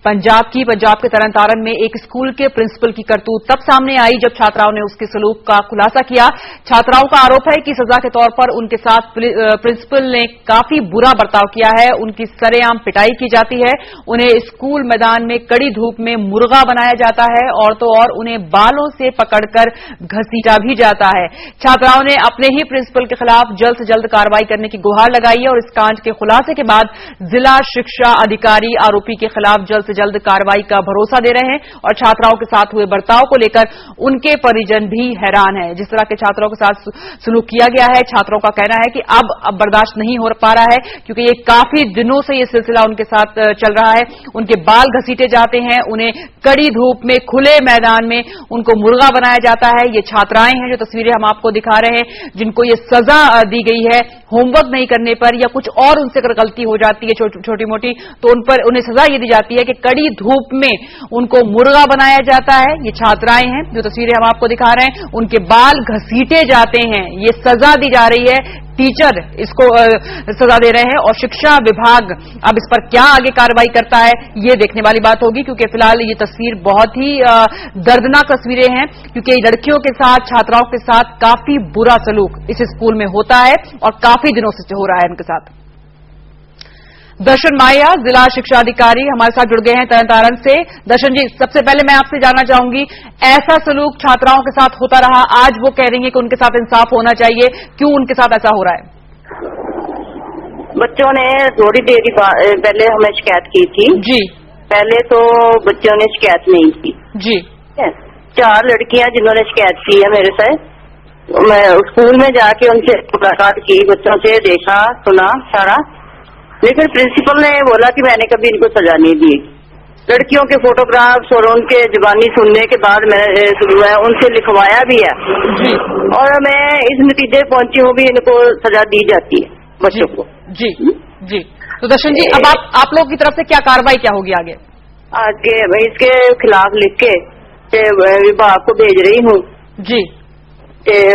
पंजाब के तरन तारन में एक स्कूल के प्रिंसिपल की करतूत तब सामने आई जब छात्राओं ने उसके सलूक का खुलासा किया। छात्राओं का आरोप है कि सजा के तौर पर उनके साथ प्रिंसिपल ने काफी बुरा बर्ताव किया है। उनकी सरेआम पिटाई की जाती है, उन्हें स्कूल मैदान में कड़ी धूप में मुर्गा बनाया जाता है और तो और उन्हें बालों से पकड़कर घसीटा भी जाता है। छात्राओं ने अपने ही प्रिंसिपल के खिलाफ जल्द से जल्द कार्रवाई करने की गुहार लगाई है और इस कांड के खुलासे के बाद जिला शिक्षा अधिकारी आरोपी के खिलाफ जल्द से जल्द कार्रवाई का भरोसा दे रहे हैं और छात्राओं के साथ हुए बर्ताव को लेकर उनके परिजन भी हैरान हैं। जिस तरह के छात्रों के साथ सलूक किया गया है, छात्रों का कहना है कि अब बर्दाश्त नहीं हो पा रहा है क्योंकि ये काफी दिनों से ये सिलसिला उनके साथ चल रहा है। उनके बाल घसीटे जाते हैं, उन्हें कड़ी धूप में खुले मैदान में उनको मुर्गा बनाया जाता है। ये छात्राएं हैं जो तस्वीरें हम आपको दिखा रहे हैं जिनको ये सजा दी गई है होमवर्क नहीं करने पर या कुछ और उनसे अगर गलती हो जाती है छोटी मोटी तो उन पर उन्हें सजा ये दी जाती है कि कड़ी धूप में उनको मुर्गा बनाया जाता है। ये छात्राएं हैं जो तस्वीरें हम आपको दिखा रहे हैं, उनके बाल घसीटे जाते हैं, ये सजा दी जा रही है। टीचर इसको सजा दे रहे हैं और शिक्षा विभाग अब इस पर क्या आगे कार्रवाई करता है ये देखने वाली बात होगी क्योंकि फिलहाल ये तस्वीर बहुत ही दर्दनाक तस्वीरें हैं क्योंकि लड़कियों के साथ छात्राओं के साथ काफी बुरा सलूक इस स्कूल में होता है और काफी दिनों से हो रहा है उनके साथ। दर्शन माया जिला शिक्षा अधिकारी हमारे साथ जुड़ गए हैं तरन से। दर्शन जी, सबसे पहले मैं आपसे जानना चाहूंगी, ऐसा सलूक छात्राओं के साथ होता रहा, आज वो कह रही है कि उनके साथ इंसाफ होना चाहिए, क्यों उनके साथ ऐसा हो रहा है? बच्चों ने थोड़ी देर पहले हमें शिकायत की थी जी। पहले तो बच्चों ने शिकायत नहीं की जी। 4 लड़कियां जिन्होंने शिकायत की है मेरे से, मैं स्कूल में जाके उनसे मुलाकात की, बच्चों से देखा सुना सारा, लेकिन प्रिंसिपल ने बोला कि मैंने कभी इनको सजा नहीं दी। लड़कियों के फोटोग्राफ्स और उनके जुबानी सुनने के बाद मैंने उनसे लिखवाया भी है जी। और मैं इस नतीजे पहुंची हूँ भी इनको सजा दी जाती है बच्चों को जी। जी तो दर्शन जी, अब आप लोग की तरफ से क्या कार्रवाई क्या होगी आगे? मैं इसके खिलाफ लिख के विभाग को भेज रही हूँ जी।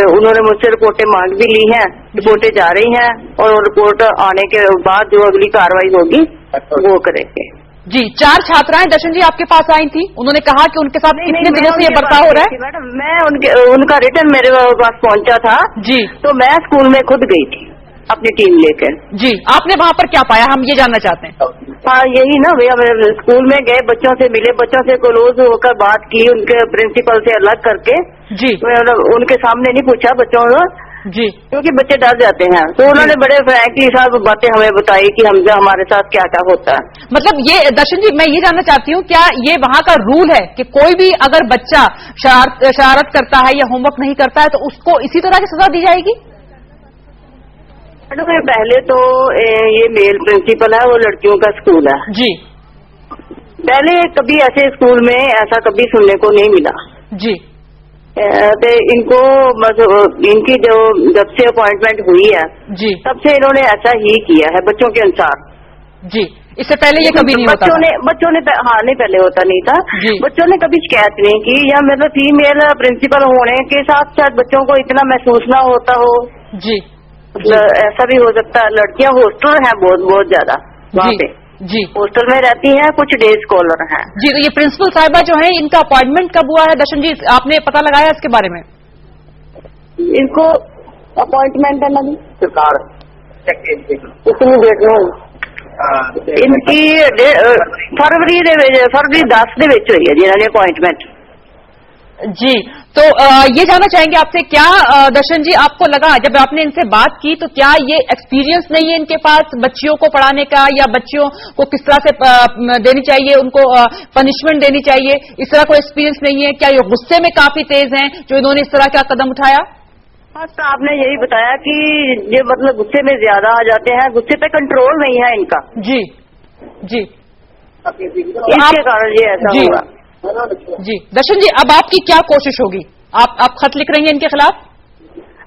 उन्होंने मुझसे रिपोर्टें मांग भी ली हैं, रिपोर्टें जा रही हैं और रिपोर्ट आने के बाद जो अगली कार्रवाई होगी वो करेंगे जी। 4 छात्राएं दर्शन जी आपके पास आई थी, उन्होंने कहा कि उनके साथ कितने दिनों से ये बर्ताव हो रहा है? मैडम, मैं उनका रिटर्न मेरे पास पहुंचा था जी, तो मैं स्कूल में खुद गई थी अपनी टीम लेकर जी। आपने वहाँ पर क्या पाया, हम ये जानना चाहते हैं। हाँ, यही ना भैया, स्कूल में गए, बच्चों से मिले, बच्चों से क्लोज होकर बात की, उनके प्रिंसिपल से अलग करके जी। उनके सामने नहीं पूछा बच्चों को जी, क्योंकि बच्चे डर जाते हैं, तो उन्होंने बड़े फ्रैंकली साहब बातें हमें बताई कि हमारे साथ क्या क्या होता है। मतलब ये दर्शन जी, मैं ये जानना चाहती हूँ, क्या ये वहाँ का रूल है कि कोई भी अगर बच्चा शरारत करता है या होमवर्क नहीं करता है तो उसको इसी तरह की सजा दी जाएगी? पहले तो ये मेल प्रिंसिपल है, वो लड़कियों का स्कूल है जी। पहले कभी ऐसे स्कूल में ऐसा कभी सुनने को नहीं मिला जी। तो इनको इनकी जब से अपॉइंटमेंट हुई है जी, तब से इन्होंने ऐसा ही किया है बच्चों के अनुसार जी। इससे पहले ये कभी नहीं होता बच्चों ने हाँ, नहीं पहले होता नहीं था जी। बच्चों ने कभी शिकायत नहीं की, या मतलब फीमेल प्रिंसिपल होने के साथ साथ बच्चों को इतना महसूस ना होता हो जी। ऐसा भी हो सकता है। लड़कियां हॉस्टल हैं बहुत ज्यादा वहाँ पे जी, हॉस्टल में रहती हैं, कुछ डे स्कॉलर हैं जी। तो ये प्रिंसिपल साहिबा जो है, इनका अपॉइंटमेंट कब हुआ है दर्शन जी, आपने पता लगाया इसके बारे में? इनको अपॉइंटमेंट है ना जी, सरकार इतनी डेट में इनकी फरवरी 10 ਦੇ ਵਿੱਚ ਹੋਈ ਹੈ ਜੀ ਇਹਨਾਂ ਦੀ अपॉइंटमेंट जी। तो ये जानना चाहेंगे आपसे, क्या दर्शन जी आपको लगा जब आपने इनसे बात की, तो क्या ये एक्सपीरियंस नहीं है इनके पास बच्चियों को पढ़ाने का, या बच्चियों को किस तरह से देनी चाहिए, उनको पनिशमेंट देनी चाहिए, इस तरह कोई एक्सपीरियंस नहीं है? क्या ये गुस्से में काफी तेज हैं जो इन्होंने इस तरह का कदम उठाया? हाँ, तो आपने यही बताया कि ये मतलब गुस्से में ज्यादा आ जाते हैं, गुस्से पे कंट्रोल नहीं है इनका जी जी, इसके कारण ये ऐसा हुआ जी। दर्शन जी, अब आपकी क्या कोशिश होगी? आप खत लिख रही हैं इनके खिलाफ?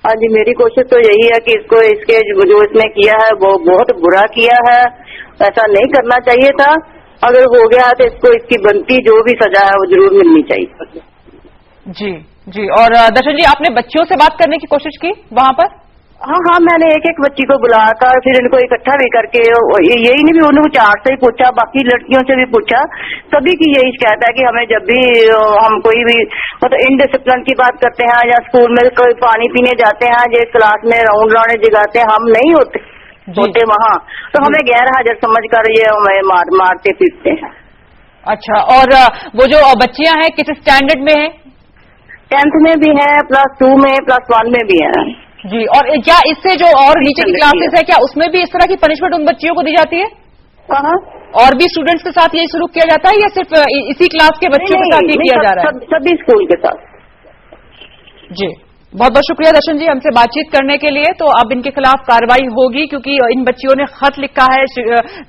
हाँ जी, मेरी कोशिश तो यही है कि इसको इसके जो इसने किया है वो बहुत बुरा किया है, ऐसा नहीं करना चाहिए था। अगर हो गया है तो इसको इसकी बनती जो भी सजा है वो जरूर मिलनी चाहिए जी जी। और दर्शन जी, आपने बच्चियों से बात करने की कोशिश की वहाँ पर? हाँ, मैंने एक एक बच्ची को बुलाकर फिर इनको इकट्ठा भी करके, यही नहीं भी उन्होंने 4 से ही पूछा, बाकी लड़कियों से भी पूछा, सभी की यही शिकायत है कि हमें जब भी हम कोई भी मतलब इनडिसिप्लिन की बात करते हैं या स्कूल में कोई पानी पीने जाते हैं, जो क्लास में राउंड लाने जगाते हैं, हम नहीं होते वहाँ, तो हमें गैर हाजिर समझ कर ये हमें मारते पीटते हैं। अच्छा, और वो जो बच्चियां हैं किस स्टैंडर्ड में है? 10th में भी है, +2 में, +1 में भी है जी। और क्या इससे जो और नीचे की क्लासेस है, क्या उसमें भी इस तरह की पनिशमेंट उन बच्चियों को दी जाती है? कहाँ? और भी स्टूडेंट्स के साथ यही शुरू किया जाता है या सिर्फ इसी क्लास के बच्चों के साथ ये किया जा रहा है? सभी स्कूल के साथ। जी, बहुत बहुत शुक्रिया दर्शन जी हमसे बातचीत करने के लिए। तो अब इनके खिलाफ कार्रवाई होगी, क्योंकि इन बच्चियों ने खत लिखा है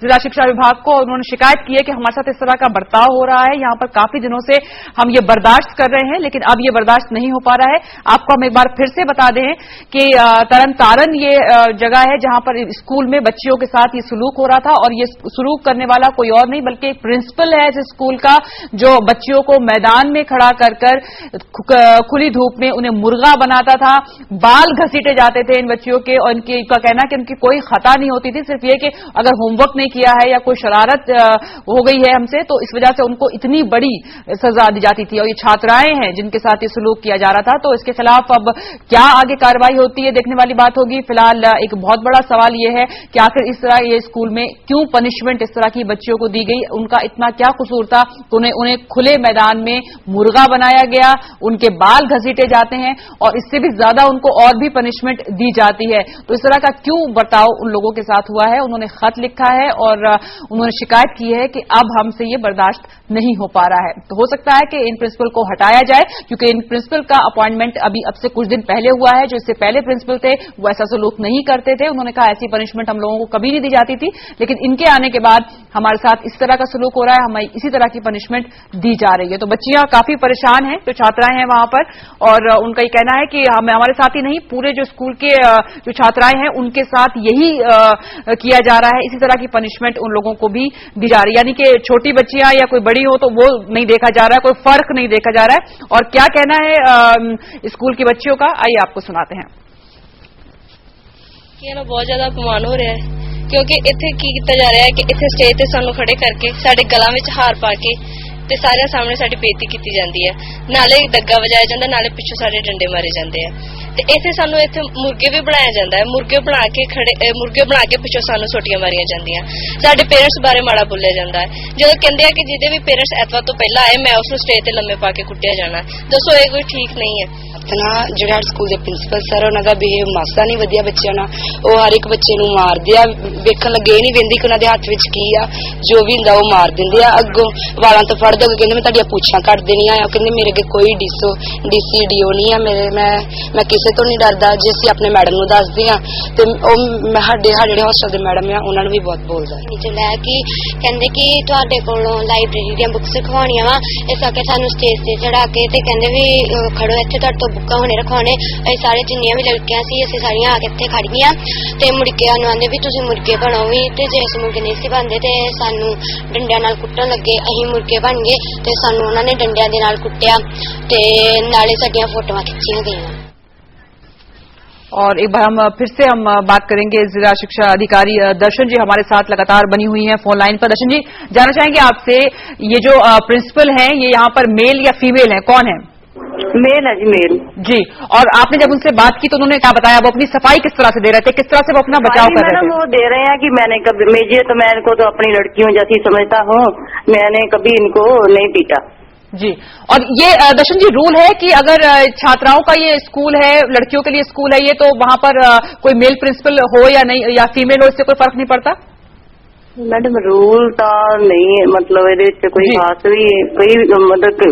जिला शिक्षा विभाग को, और उन्होंने शिकायत की है कि हमारे साथ इस तरह का बर्ताव हो रहा है, यहाँ पर काफी दिनों से हम ये बर्दाश्त कर रहे हैं, लेकिन अब ये बर्दाश्त नहीं हो पा रहा है। आपको हम एक बार फिर से बता दें कि तरन तारन ये जगह है जहां पर स्कूल में बच्चियों के साथ ये सलूक हो रहा था, और ये सलूक करने वाला कोई और नहीं बल्कि एक प्रिंसिपल है इस स्कूल का, जो बच्चियों को मैदान में खड़ा कर खुली धूप में उन्हें मुर्गा बनाता था, बाल घसीटे जाते थे इन बच्चियों के, और इनका कहना कि उनकी कोई खता नहीं होती थी, सिर्फ ये कि अगर होमवर्क नहीं किया है या कोई शरारत हो गई है हमसे, तो इस वजह से उनको इतनी बड़ी सजा दी जाती थी। और ये छात्राएं हैं जिनके साथ ये सलूक किया जा रहा था, तो इसके खिलाफ अब क्या आगे कार्रवाई होती है देखने वाली बात होगी। फिलहाल एक बहुत बड़ा सवाल ये है कि आखिर इस तरह ये स्कूल में क्यों पनिशमेंट इस तरह की बच्चियों को दी गई, उनका इतना क्या कसूर था तो उन्हें खुले मैदान में मुर्गा बनाया गया, उनके बाल घसीटे जाते हैं, और इससे भी ज्यादा उनको और भी पनिशमेंट दी जाती है। तो इस तरह का क्यों बर्ताव उन लोगों के साथ हुआ है, उन्होंने खत लिखा है और उन्होंने शिकायत की है कि अब हमसे ये बर्दाश्त नहीं हो पा रहा है। तो हो सकता है कि इन प्रिंसिपल को हटाया जाए, क्योंकि इन प्रिंसिपल का अपॉइंटमेंट अभी अब से कुछ दिन पहले हुआ है। जो इससे पहले प्रिंसिपल थे वो ऐसा सलूक नहीं करते थे, उन्होंने कहा ऐसी पनिशमेंट हम लोगों को कभी नहीं दी जाती थी, लेकिन इनके आने के बाद हमारे साथ इस तरह का सलूक हो रहा है, हमें इसी तरह की पनिशमेंट दी जा रही है। तो बच्चियां काफी परेशान हैं, जो छात्राएं हैं वहां पर, और उनका ये कहना है कि हमारे साथ ही नहीं, पूरे जो स्कूल के जो छात्राएं हैं उनके साथ यही किया जा रहा है, इसी तरह की पनिशमेंट उन लोगों को भी दी जा रही है। यानी कि छोटी बच्चियां या कोई बड़ी हो तो वो नहीं देखा जा रहा है, कोई फर्क नहीं देखा जा रहा है। और क्या कहना है स्कूल की बच्चियों का, आइए आपको सुनाते हैं। बहुत ज्यादा अपमान हो रहा है, क्योंकि इत्थे की किया जा रहा है कि इत्थे स्टेज ते सानू खड़े करके साडे गलां विच हार पा के ते सारे सामने साडी बेइज्जती की जाती है, नाले डग्गा वजाया जाता, नाले पिछों साडे डंडे मारे जाते हैं। ते इत्थे सानू इत्थे मुर्गे भी बनाया जाता है, मुर्गे बना के पिछों सानू सोटियां मारियां जांदियां, साडे पेरेंट्स बारे माड़ा बोलिया जाता है। जो कहते हैं कि जिहदे भी पेरेंट्स एतवार तो पहला आए मैं उसनूं स्टेज ते लम्मे पा के कुट्टिया जाना, दसो ये कोई ठीक नहीं है। अपना ਜਿਹੜਾ ਸਕੂਲ ਦੇ ਪ੍ਰਿੰਸੀਪਲ ਸਰ ਉਹਨਾਂ ਦਾ ਬਿਹੇਵ ਮਾਸਾ ਨਹੀਂ ਵਧੀਆ ਬੱਚਿਆਂ ਨਾਲ, ਉਹ ਹਰ ਇੱਕ ਬੱਚੇ ਨੂੰ ਮਾਰਦੇ ਆ, ਵੇਖਣ ਲੱਗੇ ਨਹੀਂ ਵੇਂਦੀ ਕਿ ਉਹਨਾਂ ਦੇ ਹੱਥ ਵਿੱਚ ਕੀ ਆ, ਜੋ ਵੀ ਹੁੰਦਾ ਉਹ ਮਾਰ ਦਿੰਦੇ ਆ, ਅੱਗੋਂ ਵਾਲਾਂ ਤੋਂ ਫੜ ਦੋ, ਕਹਿੰਦੇ ਮੈਂ ਤੁਹਾਡੀਆਂ ਪੁੱਛਾਂ ਕੱਟ ਦੇਣੀਆਂ ਆ, ਕਹਿੰਦੇ ਮੇਰੇ ਅੱਗੇ ਕੋਈ ਡੀਸੀਡੀਓ ਨਹੀਂ ਆ, ਮੈਂ ਕਿਸੇ ਤੋਂ ਨਹੀਂ ਡਰਦਾ। ਜੇ ਅਸੀਂ ਆਪਣੇ ਮੈਡਮ ਨੂੰ ਦੱਸਦੇ ਆ ਤੇ ਉਹ ਸਾਡੇ ਜਿਹੜੇ ਹੋਸਟਲ ਦੇ ਮੈਡਮ ਆ ਉਹਨਾਂ ਨੂੰ ਵੀ ਬਹੁਤ ਬੋਲਦਾ ਜਿਹੜਾ ਕਿ ਕਹਿੰਦੇ ਕਿ ਤੁਹਾਡੇ ਕੋਲੋਂ ਲਾਇਬ੍ਰੇਰੀ ਦੀਆਂ ਬੁੱਕਸ ਰਖਵਾਉਣੀਆਂ ਵਾ, ਇਸ ਕਰਕੇ ਸਾਨੂੰ ਸਟੇਜ ਤੇ ਚੜਾ ਕੇ ਤੇ ਕਹਿੰਦੇ ਵੀ ਖੜੋ ਇੱਥੇ ਤੁਹਾਡੇ ਤੋਂ ਬੁੱਕਾਂ ਹੁਣੇ ਰਖਵਾਉਣੇ। ਅਸੀਂ ਸਾਰੇ ਜਿੰਨੀਆਂ ਵੀ ਲੜਕੀਆਂ ਸੀ ਅਸੀਂ ਸਾਰੀਆਂ ਆ ਕੇ ਇੱਥੇ ਖੜ ਗਈਆਂ ਤੇ ਮੁਰਗੇ ਸਾਨੂੰ ਆਂਦੇ ਵੀ ਤੁਸੀਂ ਮੁਰਗੇ ਬਣੋ ਵੀ, ਤੇ ਜੇ ਅਸੀਂ ਮੁਰਗੇ ਨਹੀਂ ਸੀ ਬਣਦੇ ਤੇ ਸਾਨੂੰ ਡੰਡਿਆਂ ਨਾਲ ਕੁੱਟਣ ਲੱਗੇ, ਅਸੀਂ ਮੁਰਗੇ ਬਣ ਗਏ ਤੇ ਸਾਨੂੰ ਉਹਨਾਂ ਨੇ ਡੰਡਿਆਂ ਦੇ ਨਾਲ ਕੁੱਟਿਆ ਤੇ ਨਾਲੇ ਸਾਡੀਆਂ ਫੋਟੋਆਂ ਖਿੱਚੀਆਂ ਗਈਆਂ। और एक बार फिर से हम बात करेंगे जिला शिक्षा अधिकारी दर्शन जी हमारे साथ लगातार बनी हुई हैं फोन लाइन पर। दर्शन जी, जानना चाहेंगे आपसे, ये जो प्रिंसिपल हैं ये यहाँ पर मेल या फीमेल है, कौन है? मेल है जी, मेल जी। और आपने जब उनसे बात की तो उन्होंने क्या बताया, वो अपनी सफाई किस तरह से दे रहे थे, किस तरह से वो अपना बचाव कर रहे थे? वो दे रहे हैं कि मैं इनको तो अपनी लड़कियों जैसी समझता हूँ, मैंने कभी इनको नहीं पीटा जी। और ये दर्शन जी रूल है कि अगर छात्राओं का ये स्कूल है, लड़कियों के लिए स्कूल है ये, तो वहां पर कोई मेल प्रिंसिपल हो या नहीं या फीमेल हो, इससे कोई फर्क नहीं पड़ता? मैडम रूल तो नहीं है, मतलब ये कोई खास भी कई मतलब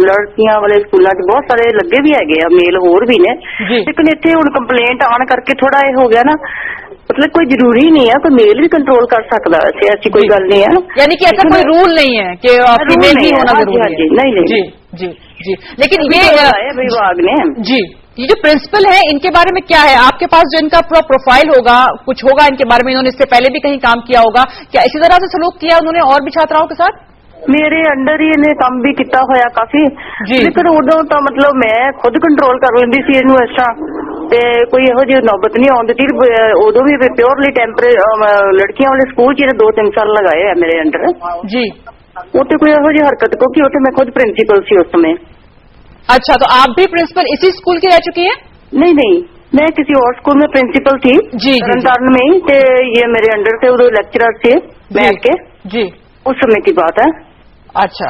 लड़कियां वाले स्कूलों च बहुत सारे लगे भी है, मेल होर भी ने, लेकिन इत्थे हुण कंप्लेंट आने करके थोड़ा ये हो गया ना, मतलब कोई जरूरी नहीं है, कोई मेल भी कंट्रोल कर सकता है, ऐसी कोई गल नहीं है। यानी कि ऐसा कोई रूल नहीं है कि फीमेल ही होना जरूरी है? नहीं जी जी जी। लेकिन ये विभाग ने जी, ये जो प्रिंसिपल है इनके बारे में क्या है आपके पास, जो इनका पूरा प्रोफाइल होगा, कुछ होगा इनके बारे में, इन्होंने इससे पहले भी कहीं काम किया होगा क्या, इसी तरह से सलूक किया उन्होंने और भी छात्राओं के साथ? मेरे अंडर ही इन्हें काम भी किया होया काफी, लेकिन उदों तो मतलब मैं खुद कंट्रोल कर लेंदी सी इनू, इस तरह ਤੇ ਕੋਈ ਇਹੋ ਜਿਹੀ ਨੌਬਤ ਨਹੀਂ ਆਉਣ ਦਿੱਤੀ। ਉਦੋਂ ਵੀ ਪਿਓਰਲੀ ਲੜਕੀਆਂ ਵਾਲੇ ਸਕੂਲ 'ਚ 2-3 ਸਾਲ ਲਗਾਏ ਆ ਮੇਰੇ ਅੰਡਰ जी। ਉੱਥੇ ਕੋਈ ਇਹੋ ਜਿਹੀ ਹਰਕਤ ਕਿਉਂਕਿ ਉੱਥੇ ਮੈਂ ਖੁਦ ਪ੍ਰਿੰਸੀਪਲ ਸੀ ਉਸ ਸਮੇਂ। अच्छा, तो आप भी प्रिंसिपल इसी स्कूल की रह चुकी हैं? नहीं, मैं किसी और स्कूल में प्रिंसिपल थी जी, तरनतारन में ही। ये मेरे अंडर थे, उधर लेक्चरर थे बैठ के जी। उस समय की बात है। अच्छा,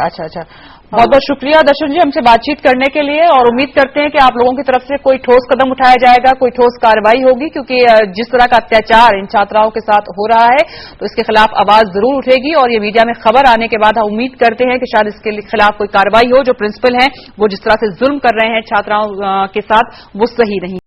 बहुत बहुत शुक्रिया दर्शन जी हमसे बातचीत करने के लिए, और उम्मीद करते हैं कि आप लोगों की तरफ से कोई ठोस कदम उठाया जाएगा, कोई ठोस कार्रवाई होगी, क्योंकि जिस तरह का अत्याचार इन छात्राओं के साथ हो रहा है तो इसके खिलाफ आवाज जरूर उठेगी, और ये मीडिया में खबर आने के बाद हम उम्मीद करते हैं कि शायद इसके खिलाफ कोई कार्रवाई हो। जो प्रिंसिपल हैं वो जिस तरह से जुल्म कर रहे हैं छात्राओं के साथ वो सही नहीं।